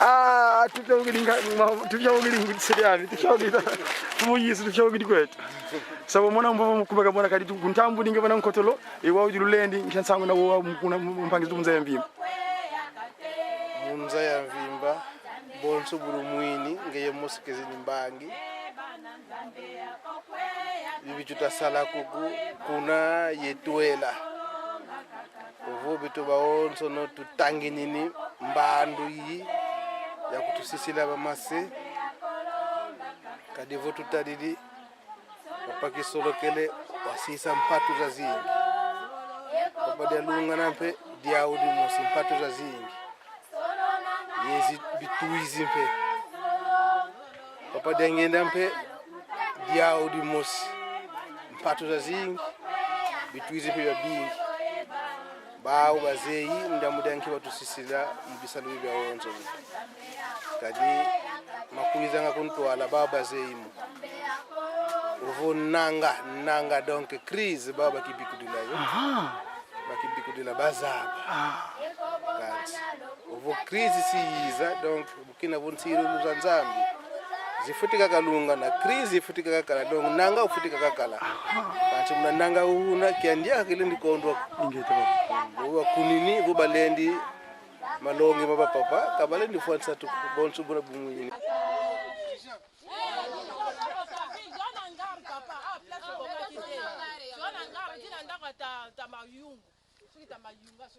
Ah, tuchaugiri seriani, tuchaugiri muyisi tuchaugiri kwetu. Sabo mwana mbovu kubaka mwana kadi kuntambu ninge bana nkotolo iwa ujirulendi nkyansangu na wo mpangizo munza yamvimba. Munza yamvimba bonso burumwini ngeye mosikezi nimbangi. Bibi tutasala kuku kuna yetuela. Uvu bitu baonso no tutangi nini mbandu yi ya kutusisila bamase kadivo tutadidi wapaki solo kele wasisa mpatu za zingi wapadia lunga nampe diaudi mosi mpatu za zingi yezi bituizi mpe wapadia ngenda mpe diaudi mosi mpatu za zingi bituizi mpe ya bingi bao bazeyi ndamudanki batusisila mbisalu bya wonzo kadi makuiza ngakuntwala baba zeyimu uvo nanga donc crise baba kibikudila yo bakibikudila bazaba kati uvo crise siyiza donc bukina bonsiru luzanzambi zifutika kalunga na crise ifutika kakala donc nanga ufutika kakala kati mna nanga una kiandia kile ndikondwa ingete baba kunini bubalendi malongi baba papa kabalendi fuansa tu bonsu buna bumwini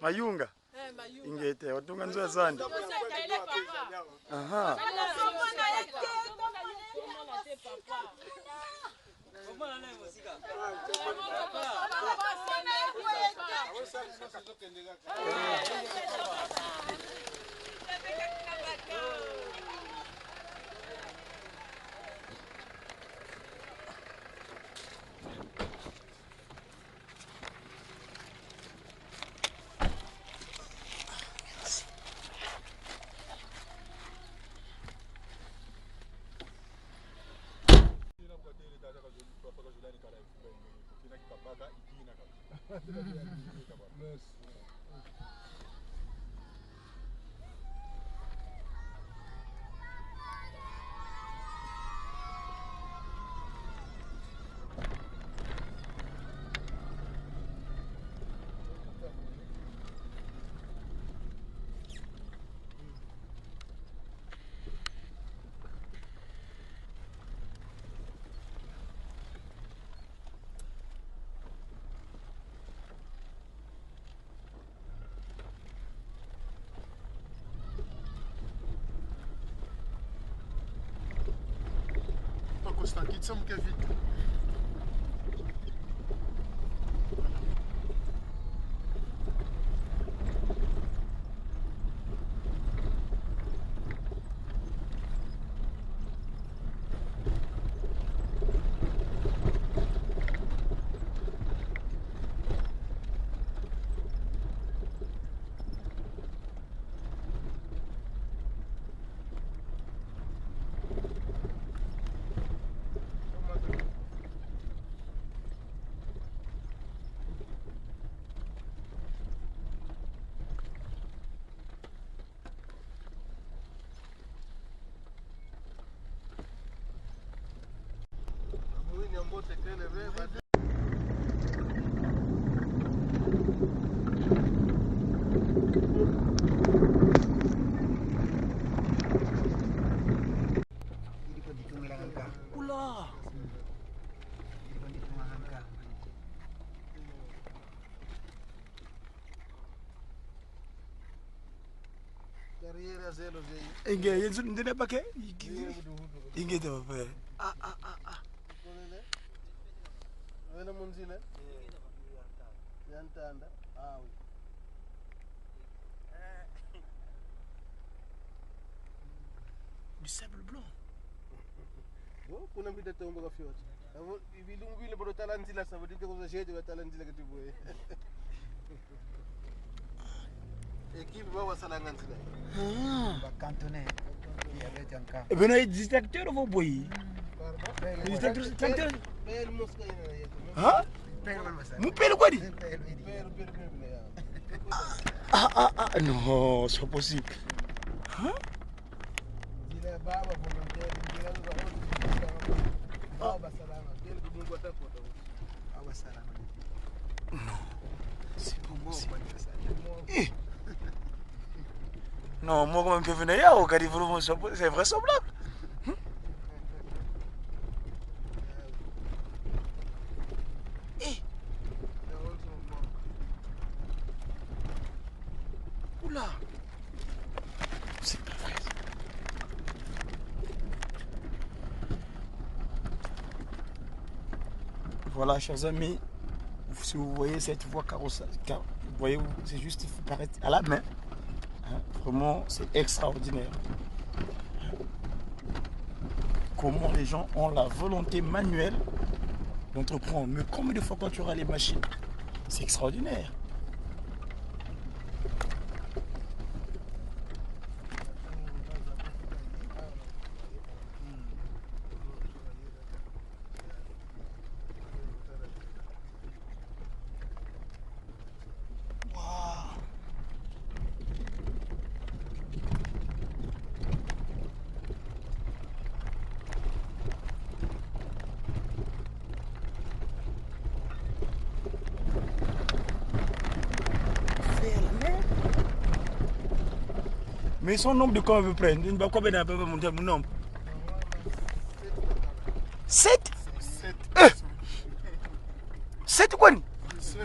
Mayunga ingete watunga nzwa zandi aha Konstantin mke vitu. Inge yenzu ndine pake inge to pe wena munzile yantanda awu du sable blanc. Bo kuna mbida tombo ka fiot avo ibilungu bile bodo talanzila sa bodite ko jeje talanzila katiboye équipe va salanganzila ba cantonné ya le janka e beno détecteur vo boy détecteur bel mosca ina ha mu pelo kwadi pelo no c'est possible Zile baba volontaire ngira za baba salama. Dele Mungu atakuta. Baba salama. C'est pas possible. Eh. Non, moi, comment me fait venir là, c'est vraisemblable. Oula. C'est pas vrai. Voilà, chers amis, si vous voyez cette voie carrossage, vous voyez, c'est juste, il faut paraître à la main. Hein, vraiment, c'est extraordinaire. Comment les gens ont la volonté manuelle d'entreprendre. Mais combien de fois quand tu auras les machines, c'est extraordinaire. Mais son nombre de combien à peu près? Combien de peu mon nombre? 7? 7 quoi? 7.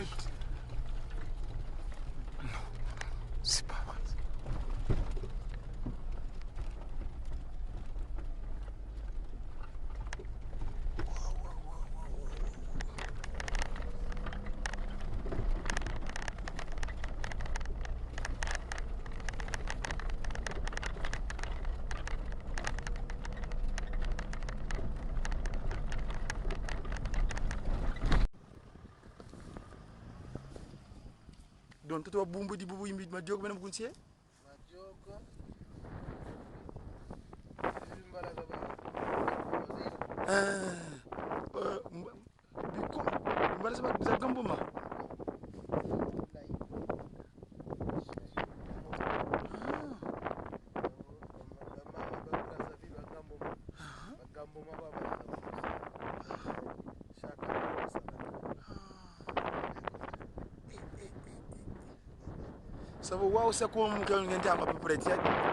C'est pas vrai. Donc toi bumbu di bubu yimbi ma jog benam kunsie Majogo. Zimbala za biko mbala za gambo ma ça va waaw c'est quoi mu ngeen ngeen am à peu près ci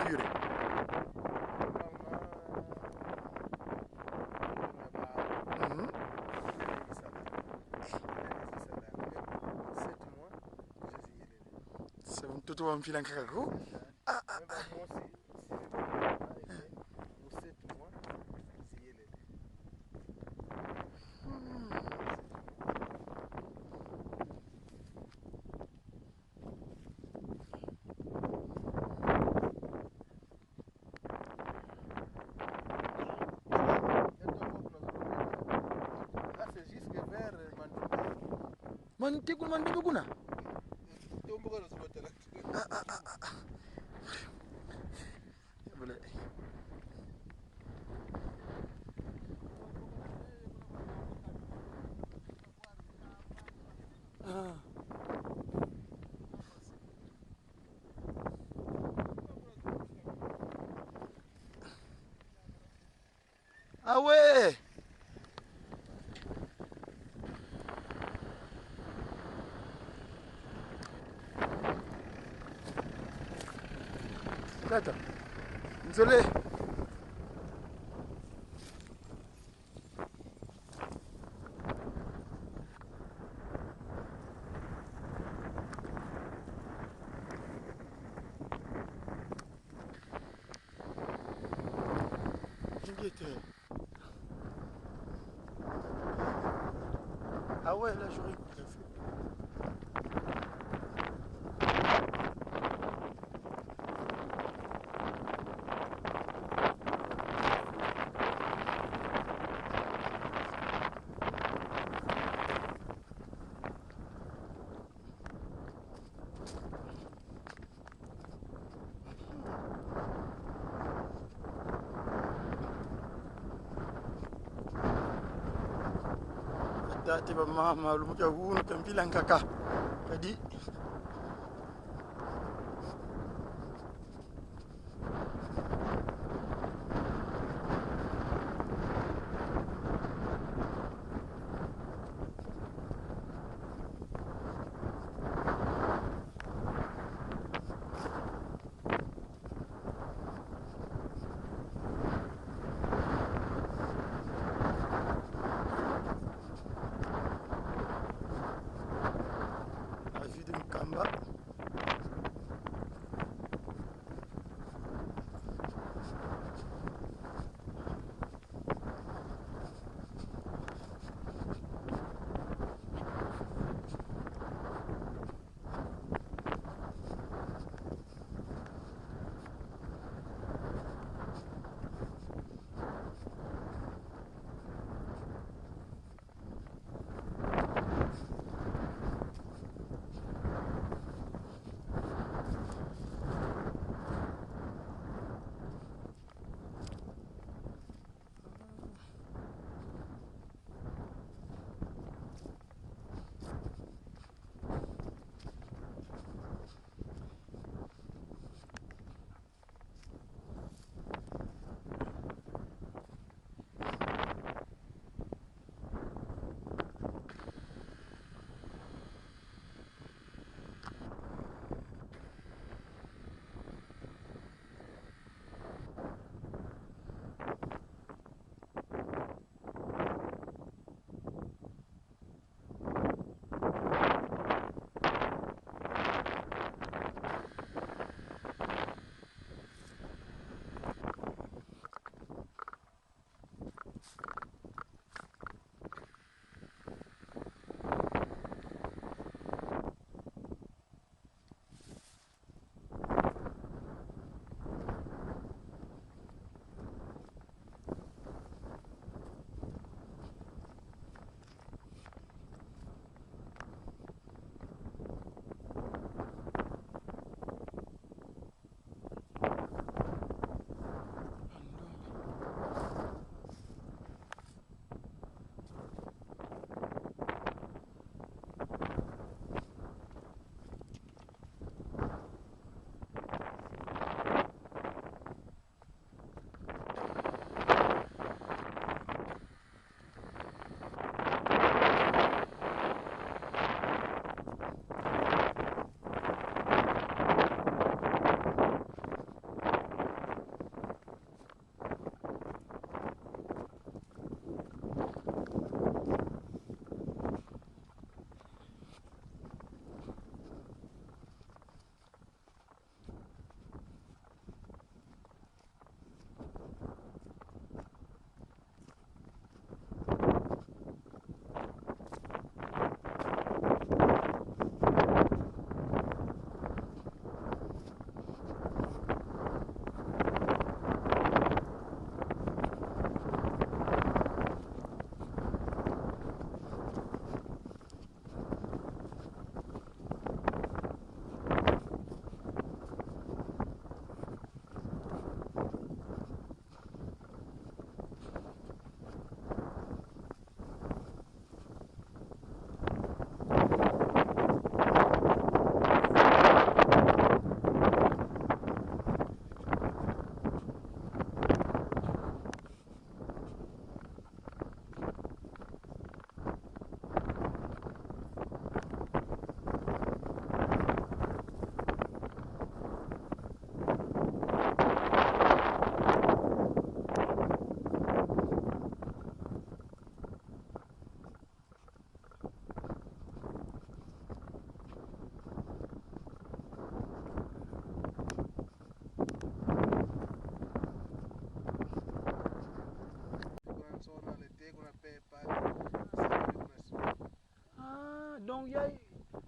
durée c'est un tout am filan kakako man tegul man dugg na ah ouais. Attends. Désolé. Ah ouais, là j'aurais fait. Dati ba mama lumuka hunu kambilang kaka kadi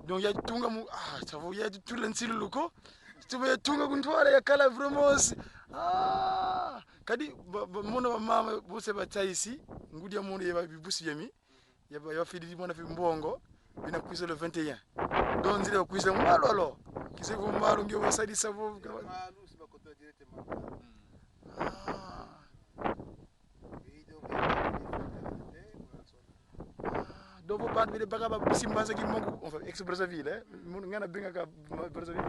donc ya tunga mu savo ya tulen siluluko tume tunga kuntwala ya kala vraiment kadi mona wa mama bose ba taisi ngudi ya mona ya bibusi yami ya fidi mona fi mbongo bina kuisa le 21 donc zile kuisa malo alo kisevu malo ndio wasadi savo malu si bakoto directement donc vous parlez de bagaba simbanza ki mongo enfin express ville mun ngana binga ka Brazzaville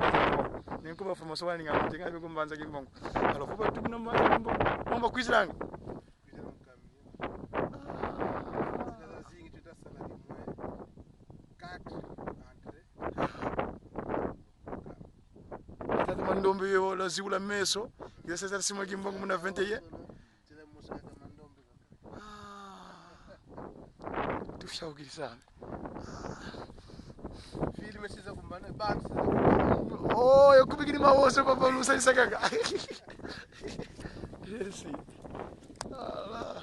ni ko ba formation wani ngam tinga be ko mbanza ki mongo alors faut pas tout na ma mongo on kuisiranga tata mandombe yo la ziula meso ya sasa sima ki mongo muna 21 tushauki sana filme siza kumbana band oh yakubikini mawoso papa lusasa kaka yes ala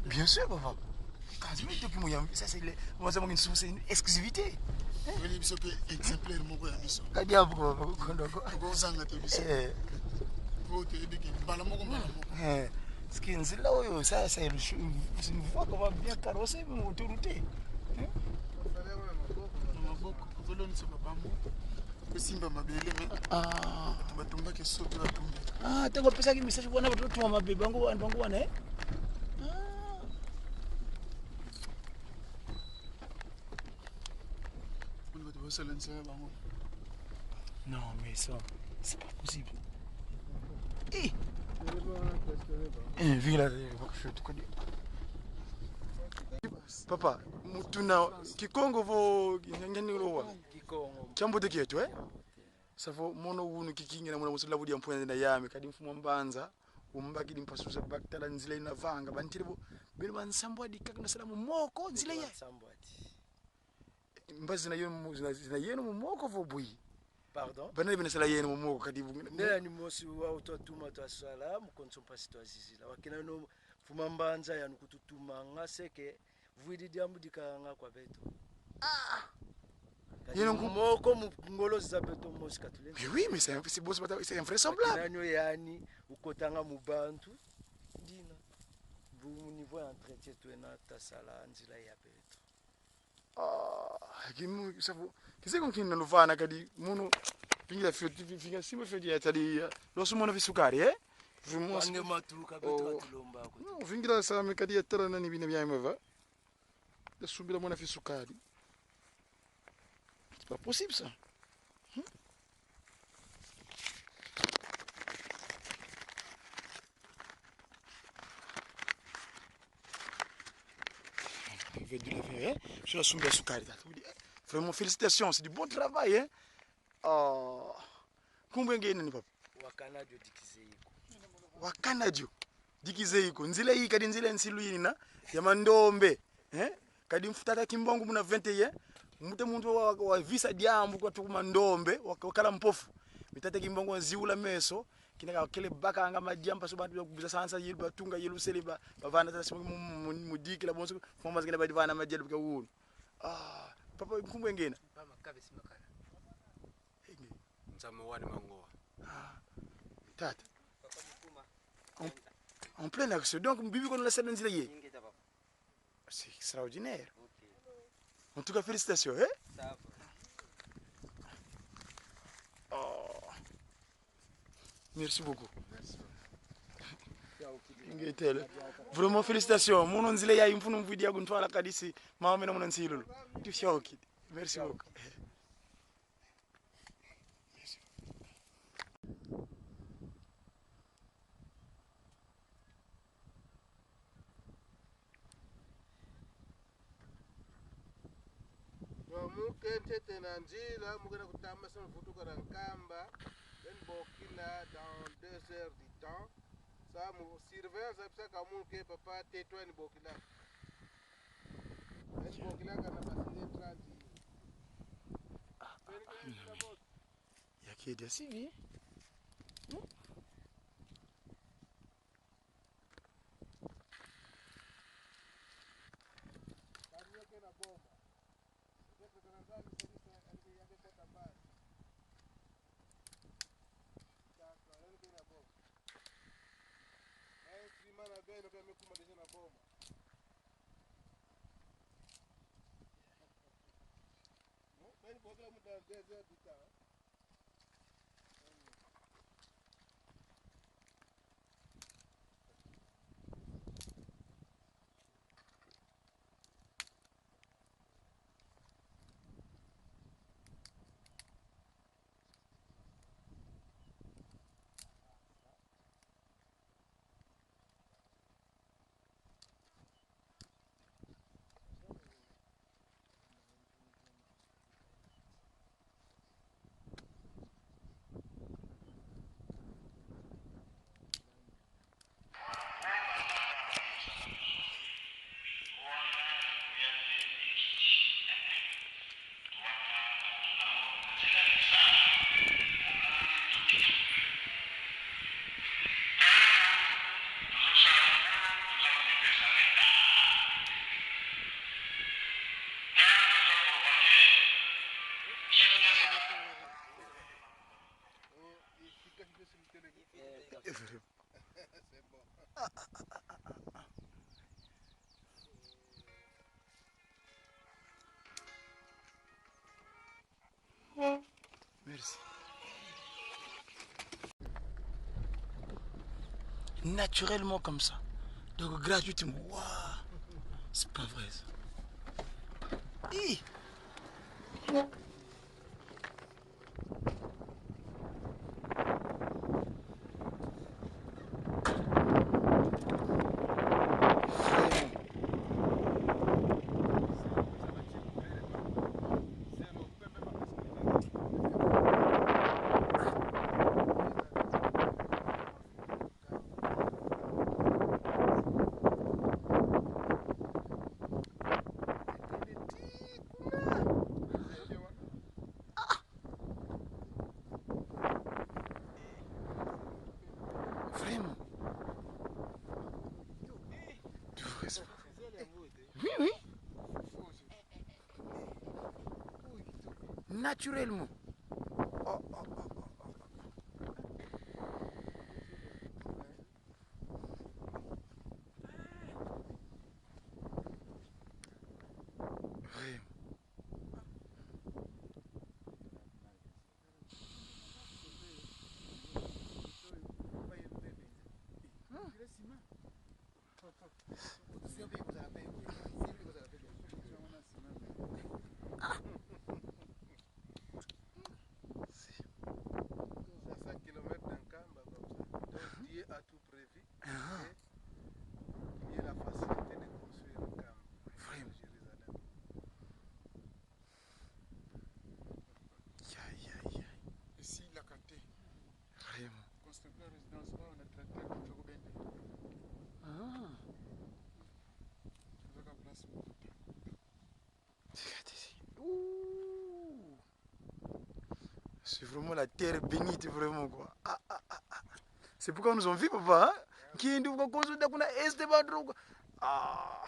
bien sûr papa quand je me documente ça c'est une exclusivité Wele biso pe exemplaire moko ya biso. kadi abu kondoko Ko zanga te biso. Ko te ebiki bala moko. Skin zila oyo ça c'est une voix comment bien carrossé mais autorité Maboko koloni se babambo. Ko simba mabele me. Batumba ke soto la tumba. tango pesa ki message bona watu wa mabebe bangu wana non mais ça c'est pas possible papa mutuna kikongo vo nyanyaniro Kikongo. chambo de ketu savo mono wunu kikingira muna musula budi amponya na yami kadi mfumo mbanza umbaki dimpasuza baktala nzile na vanga bantirebo bino bansambwa dikaka salamu moko nzile ya mbazi na yenu moko vo bui Pardon? bana bina sala yenu moko kadi Nela ni mosi wa utotuma twasala mukonso pasi twazizila wakina no fumambanza ya nukututuma ngaseke vuidi diambu dikanga kwa beto yenu moko mungolo za beto mosi katule mais oui mais c'est beau c'est invraisemblable nanyo yani ukotanga mubantu dina bu niveau ya entretien twena tasala nzila ya beto kimu savo kiseko kinna luvana kadi muno pingira finga sima fedi ya tali losu mona visukari vraiment wange matuka beto atulomba ko non vingira sa me kadi yatara nani bina bya mava de subira mona visukari c'est pas possible ça veut dire je la soumia sukari vraiment félicitations c'est du bon travail kumbe ngene ni papa wakanadio dikizeiko wakanadio dikizeiko nzile hii kadi nzile nsiluina ya mandombe kadi mfutata kimbongo muna 21 mute muntu wa visa diambu kwa tukuma ndombe wakala mpofu mitata kimbongo nziula meso kinaka kele baka anga madiamba so bantu kubisa sansa yilu batunga yilu seliba bavana tata mudiki la bonso fomba zikele badivana majelu bika wunu papa kumbe ngena Pama kabe simakala. Nzamo wani mangoa. tata en pleine action donc bibi kono la scène nzila ye c'est extraordinaire en tout cas félicitations merci beaucoup ngitele vraiment félicitations mono nzile ya imfuno mvidi yagu ntwala kadisi mama mena mona nsilulu tushoki merci beaucoup muke tete na njila mukena kutamba sana futuka na nkamba then bokila dans 2 heures du temps ça mu surveillance apsa kamuke papa tetwa ni bokila then bokila kana basile 30 Il y a qui est décidé. Merci. Naturellement comme ça. Donc gratuitement. Waouh. C'est pas vrai ça. Hi. Vraiment. Oui, oui. Naturellement. Oh, oh, oh, oh. Vraiment. Ici, la Kanté. Vraiment. Constructeur de résidence, on a traité avec le Gobende. Ah. Vous avez la place pour tout. Regardez ici. Ouh. C'est vraiment la terre bénite, vraiment quoi. Ah, ah, ah, ah. C'est pourquoi nous sommes vus, papa. Qui est nous consulter qu'on a Esteban Drogo. Ah.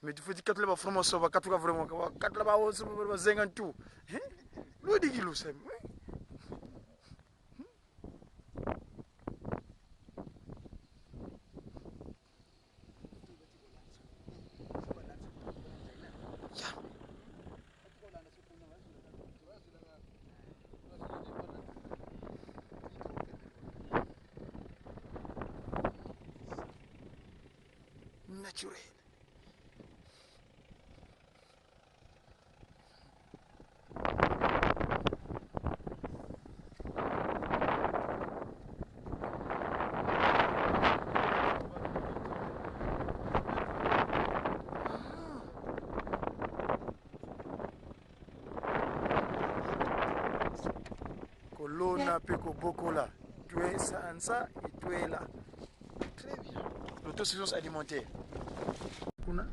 Mais tu fais du 4 là-bas, vraiment, ça va 4 là vraiment. 4 là-bas, on se va 50 tout. Hein? L'eau de kilo, c'est. Naturel. Kolona peko bokola. Tu es ça et tu es là. Très bien. L'autosuffisance alimentaire. Kuna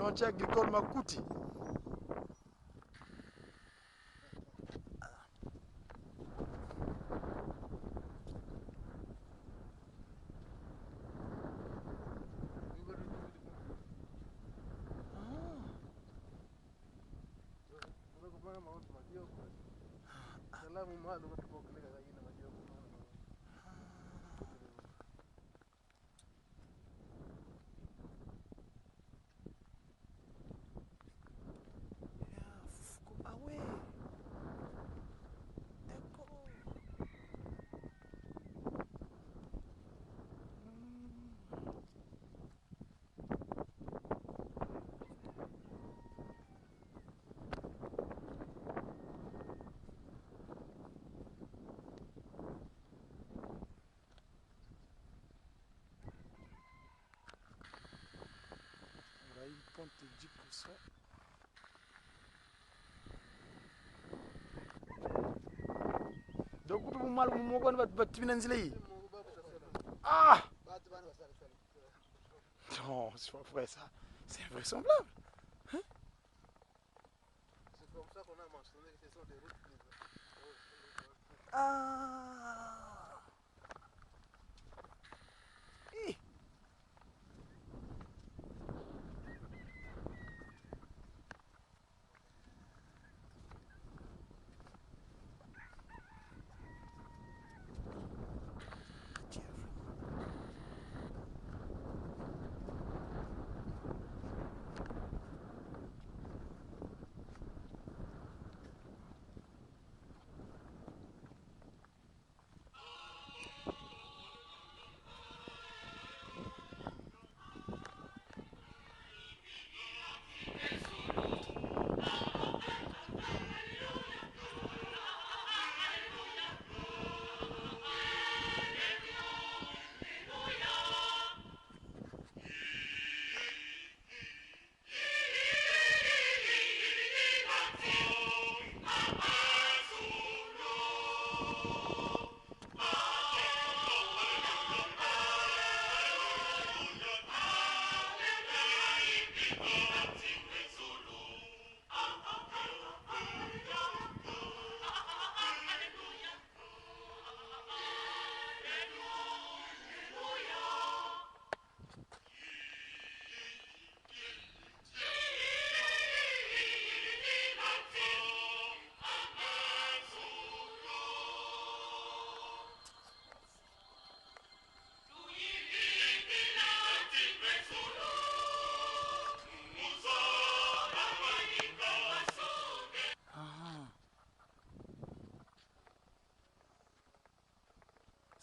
Chantier agricole Makuti. Ah ouais. D'accord. Voilà, il compte 10%. Donc, vous mal, vous m'avez Ah! Non, c'est pas vrai ça. C'est invraisemblable. C'est comme ça qu'on a mentionné que ce sont des routes libres. Ah! Eh.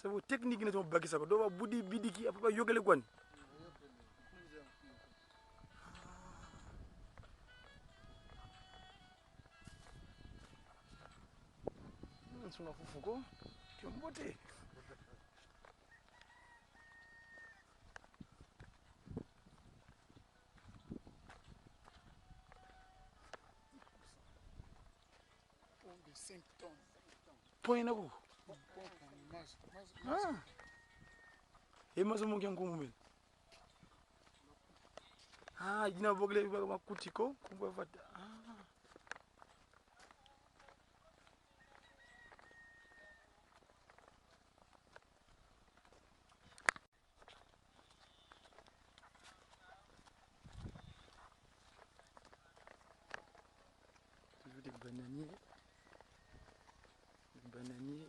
Sabu technique ne to bagisa ko do ba budi bidiki apa yogale kwani. Suna fufuko kyombote. Pont de 5 tonnes. Point na ko. Pont mais Ah. E maso mo ngam ko mumel. Ah, ina bogle ba Makuti ko kumba fata. Ah. Toujours des bananiers. Des bananiers.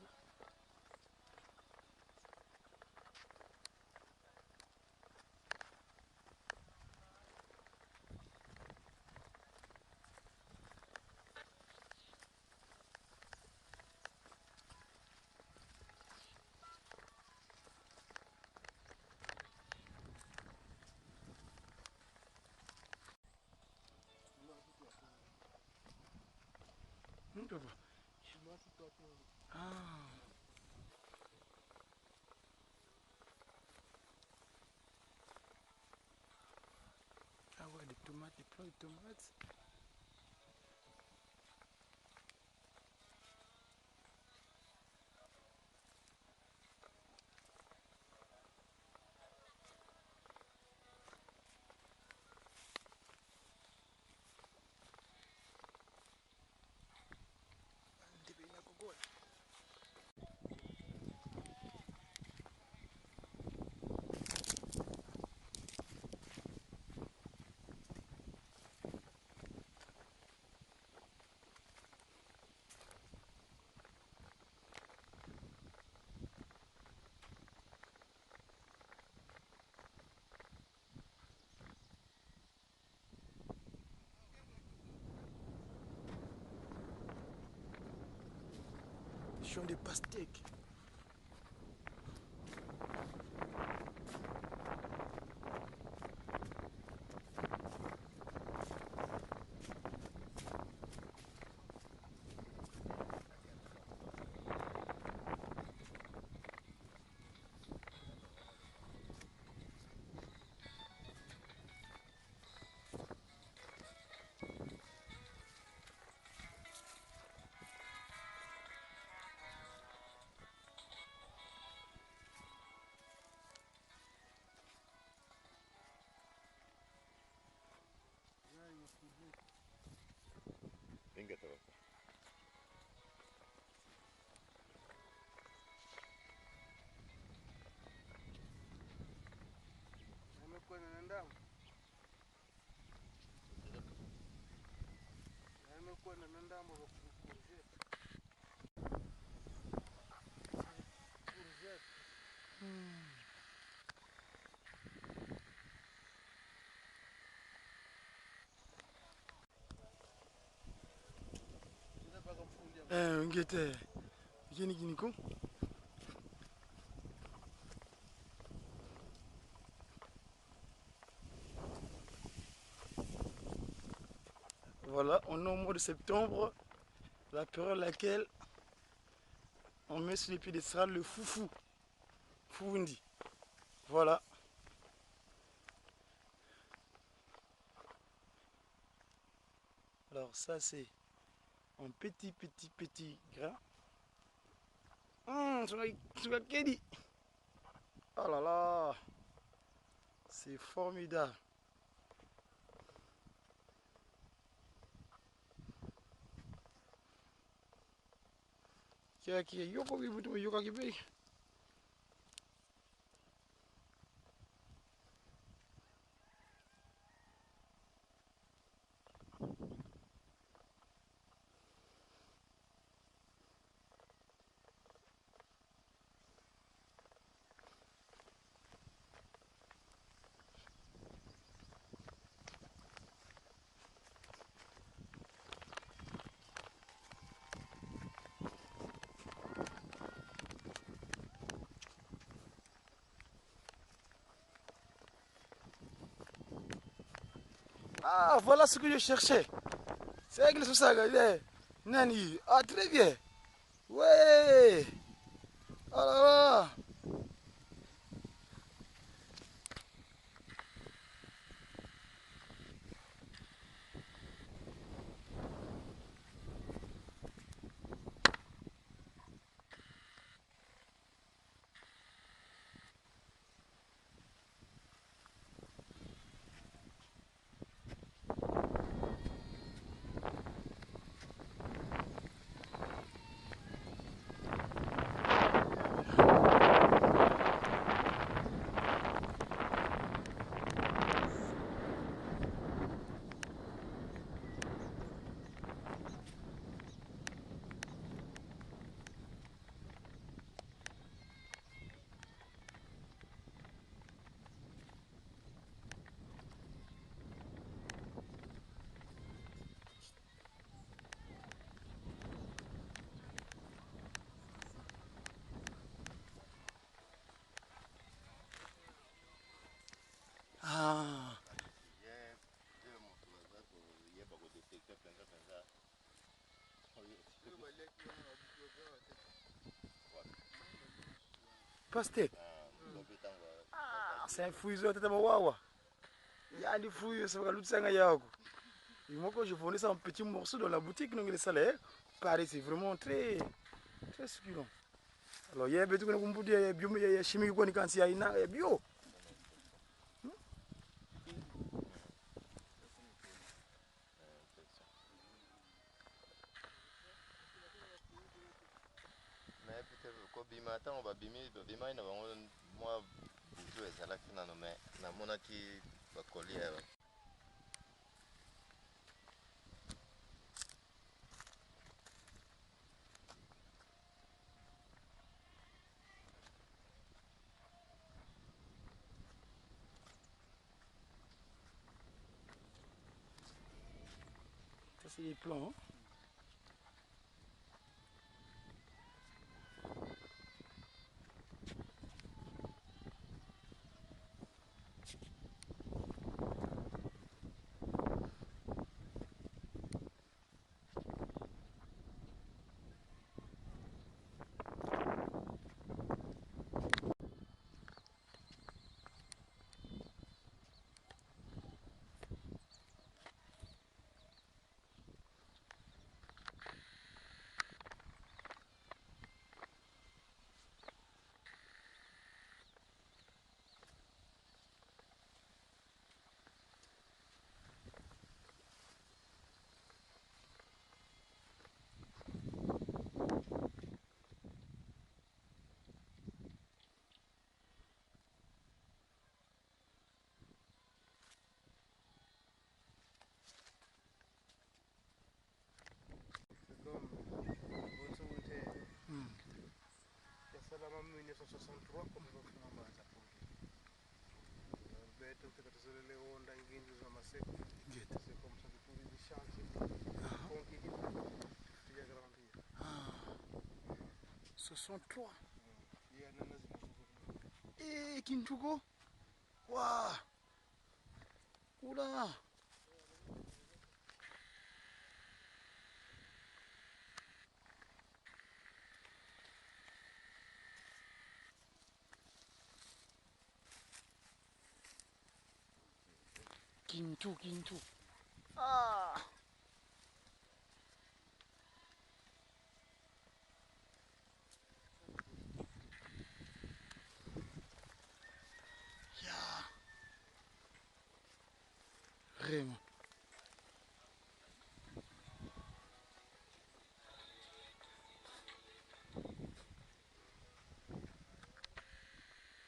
Ah. Ah ouais, des tomates, des plants de tomates. préparation des pastèques. Venga, trabajo. Amekuwa na ndama. Amekuwa na ndama kwa kukurushia. Ngete. Yeni kiniko. Voilà, on est au mois de septembre, la période à laquelle on met sur les piédestals le foufou. Foundi. Voilà. Alors ça c'est un petit grain. Kedi. Oh là là. C'est formidable. Yoko bibutu yoka kibei. Ah, voilà ce que je cherchais. C'est avec le sous-saga. Nani. Ah, très bien. Ouais. Oh là là. Ah. Pastèque. Ah, c'est un fouille tata wawa. Ya di fouille ça va lutsanga yako. Et moi quand je vendais ça en petits morceaux dans la boutique donc les salaires, pareil c'est vraiment très succulent. Alors il y a betu kuna kumbuti ya bio ya chimique kwa ni kansi ya ina ya bio. Mais peut-être ko bima ta on va bima ina bango moi butu ezalaki nano mais namonaki bakolia Ça c'est les plans. Hein. salama 1963 comme va fuma mbanza beto que tazolele onda ngindu za maseko c'est comme ça que tous les chantiers conquis tu ya grandir 63 ya nana Kintuko wa oula Kintu. Ah. Yeah. Vraiment.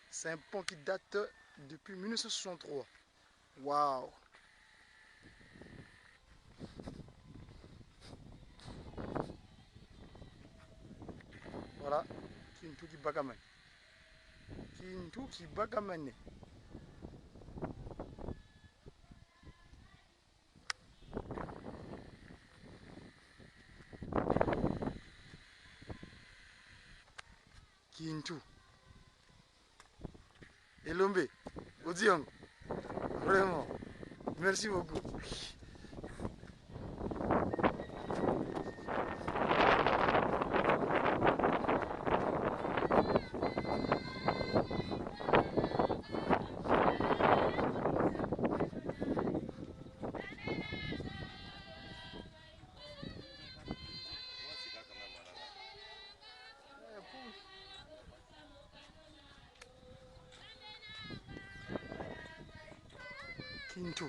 C'est un pont qui date depuis 1963. Waouh. Voilà, Kintu qui bagamane. Kintu qui bagamane. Kintu. Elombe, Odiong. Vraiment. Merci beaucoup. Kintu.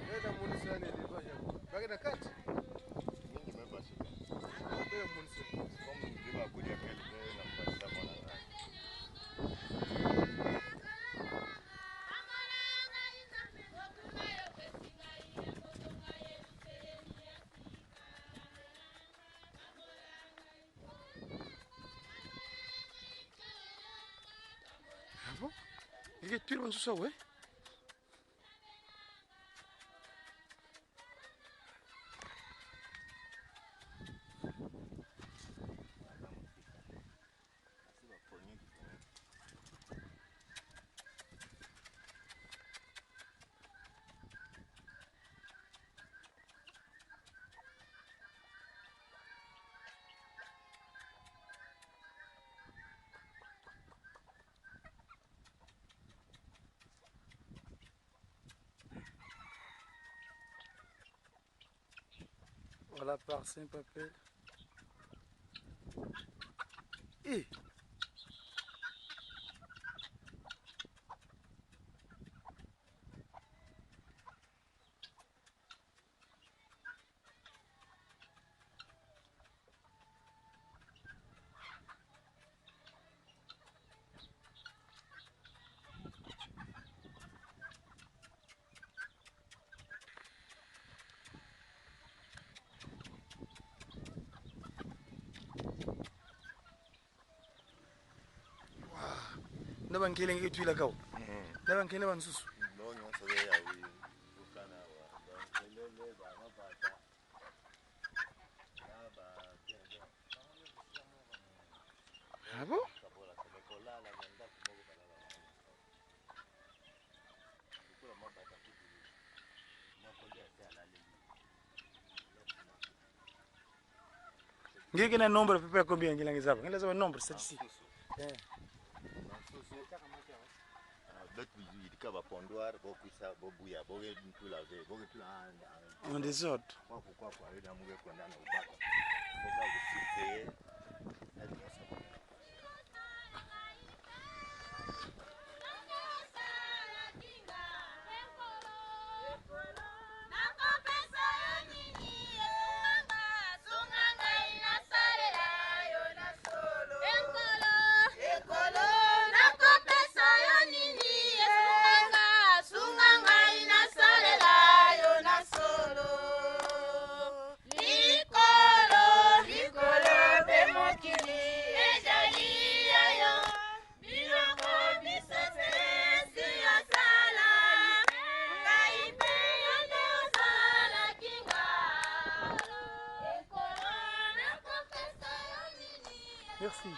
Nenda munisani livaja. Bagada kati. Mingi membership. Nenda munisani. Comme ndiba kuja kelbe na mpasa mwana. Ah bon? Il est tout le monde sous ça, ouais? Voilà par Saint-Papel. Et Naban keleng itu ila kau. Naban keleng naban susu. No nyonso be ya wi ukana wa. Lele ba mapata. Aba kende. Ah bon? Kabola semekolala nyanda kumogo balala. Kula mapata kitu. Makondia ya lale. Ngeke na nombre pepe combien ngilangi zaba. Ngila zaba nombre statistique. Eh. Betu yidika ba pondoir bokuisa bobuya boge ntula ve boge tula On désordre. kwa wenda muge kwenda na ubaka boga kusirike hadi sababu Nicolo, Nicolo, Merci.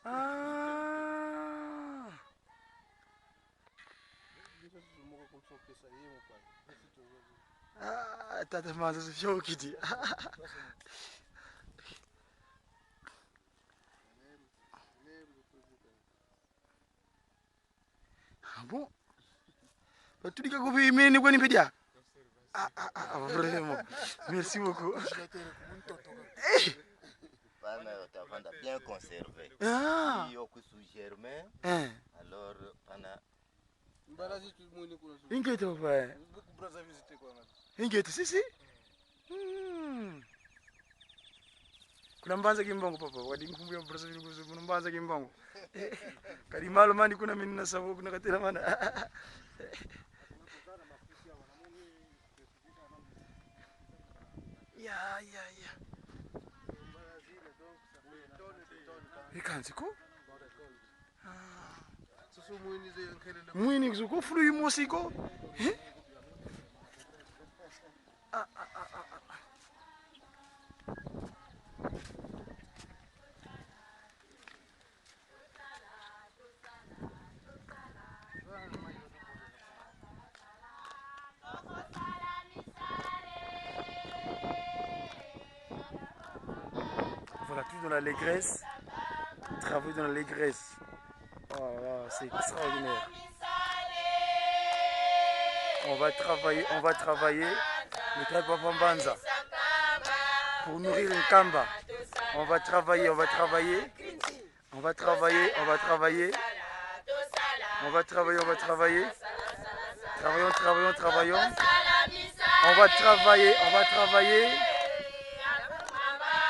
Ah. Ah, tata manza sifyo kiti. Ah bon? Batulika kubimini kwani pedia? Vraiment. Merci beaucoup. Pana utavanda bien conservé. Ah. Hiyo kusu germain. Alors pana Mbarazi tu mwini kuna su. Ingete papa. Braza visite kwa ngapi? Ingete sisi? Kuna mbanza kimbongo papa. Wadi mkumbuya brasa vile kuzu kuna mbanza kimbongo. Kadi malo mani kuna minna sabu kuna katira mana. Ya. Ikanzi ko? Susu mwini ze yankele la. Mwini kuzuko fulu yimosiko? Voilà, tout dans l'allégresse. Travailler dans l'allégresse. Oh, c'est extraordinaire. On va travailler le travail Pambanza pour nourrir une kamba. On va travailler. Travaillons. On va travailler. On va travailler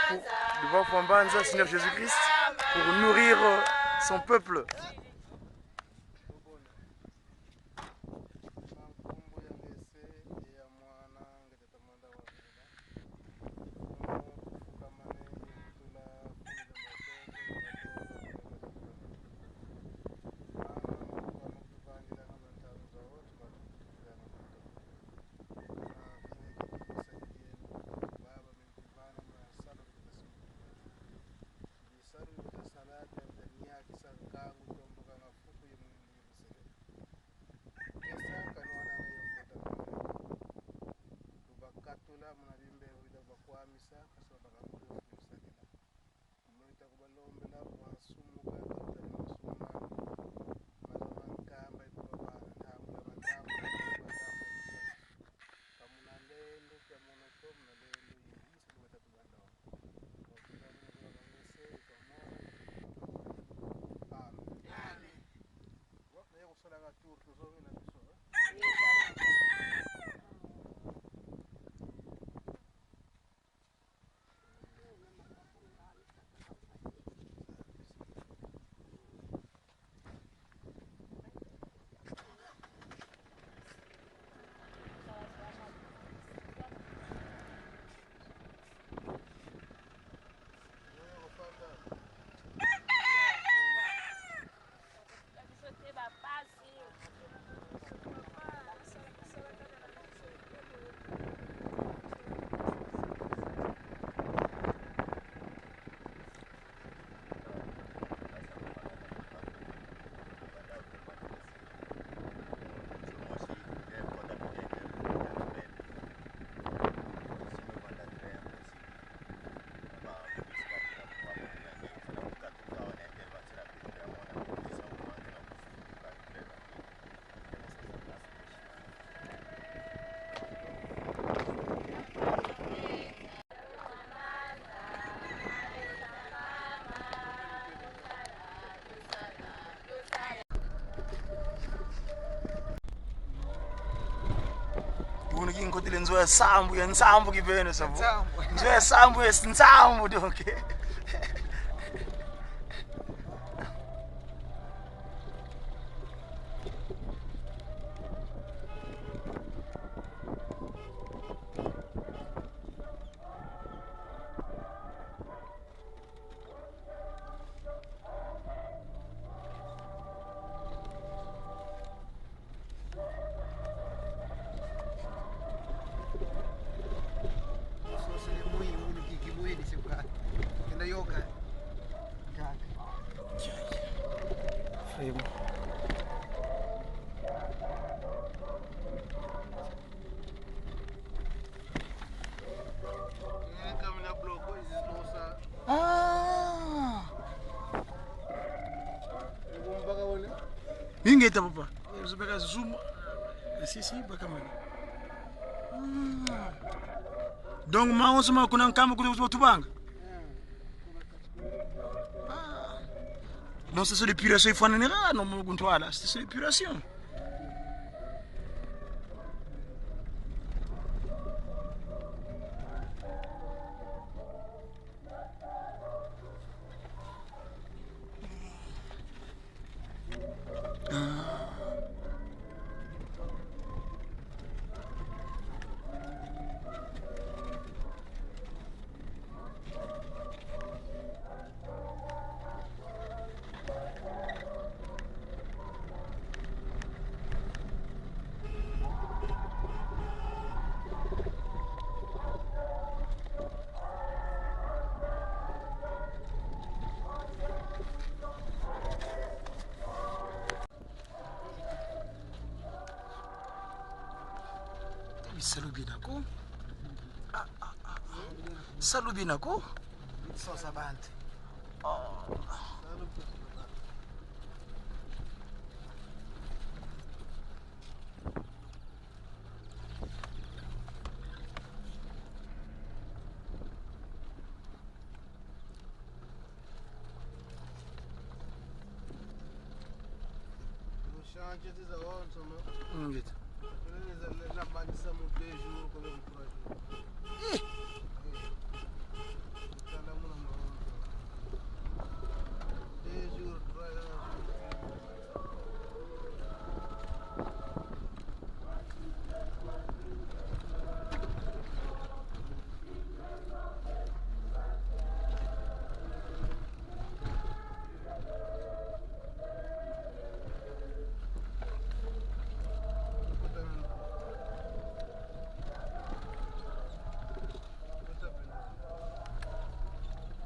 pour devant Pambanza, Seigneur Jésus-Christ, pour nourrir son peuple. Ngotile nzoya sambu kivene sabu. Nzoya sambu yesinsambu donke. Aibu. Ah. Ingeta papa. Usibeka zoom. Si baka mwana. Donc maonso makuna kama kutubanga. Donc c'est l'épuration il faut en era non mon guntoala, c'est l'épuration. Salubinako. Salubinako. Sosa bantu. Ngeta.